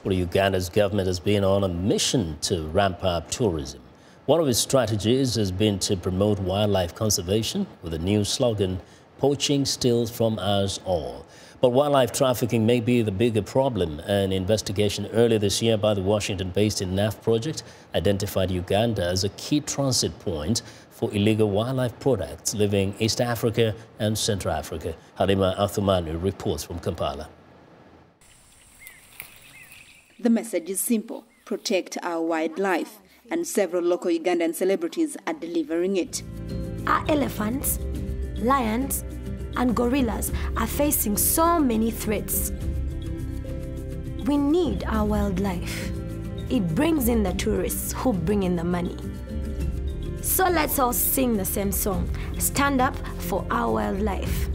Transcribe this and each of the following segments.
Well, Uganda's government has been on a mission to ramp up tourism. One of its strategies has been to promote wildlife conservation with a new slogan, "Poaching Steals from us all." But wildlife trafficking may be the bigger problem. An investigation earlier this year by the Washington-based Enough Project identified Uganda as a key transit point for illegal wildlife products leaving East Africa and Central Africa. Halima Athumani reports from Kampala. The message is simple: protect our wildlife, and several local Ugandan celebrities are delivering it. Our elephants, lions, and gorillas are facing so many threats. We need our wildlife. It brings in the tourists who bring in the money. So let's all sing the same song, stand up for our wildlife.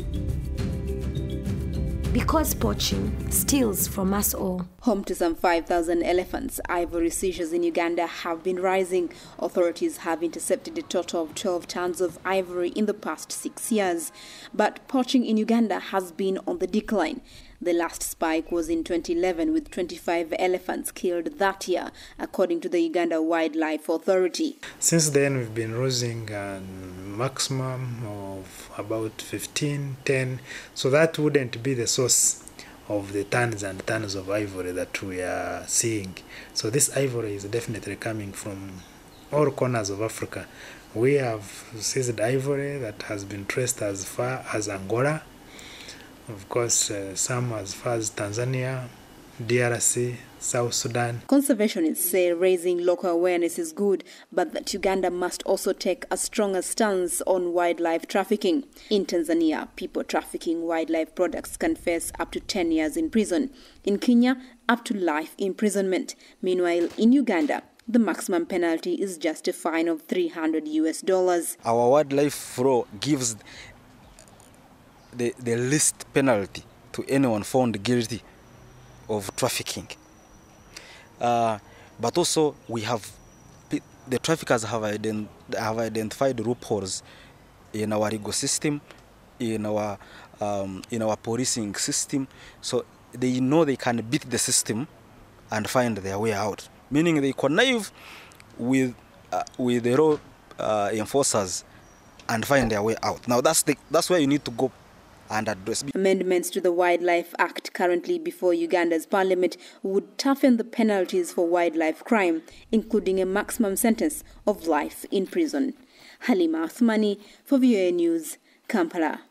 Because poaching steals from us all. Home to some 5,000 elephants, ivory seizures in Uganda have been rising. Authorities have intercepted a total of 12 tons of ivory in the past 6 years. But poaching in Uganda has been on the decline. The last spike was in 2011 with 25 elephants killed that year, according to the Uganda Wildlife Authority. Since then, we've been losing a maximum of about 15, 10. So that wouldn't be the source of the tons and tons of ivory that we are seeing. So this ivory is definitely coming from all corners of Africa. We have seized ivory that has been traced as far as Angola. Of course, some as far as Tanzania, DRC, South Sudan. Conservationists say raising local awareness is good, but that Uganda must also take a stronger stance on wildlife trafficking. In Tanzania, people trafficking wildlife products can face up to 10 years in prison. In Kenya, up to life imprisonment. Meanwhile, in Uganda, the maximum penalty is just a fine of $300. Our wildlife law gives the least penalty to anyone found guilty of trafficking. But also the traffickers have identified loopholes in our legal system, in our policing system, so they know they can beat the system and find their way out. Meaning they connive with the law enforcers and find their way out. Now that's where you need to go and address. Amendments to the Wildlife Act currently before Uganda's parliament would toughen the penalties for wildlife crime, including a maximum sentence of life in prison. Halima Athumani for VOA News, Kampala.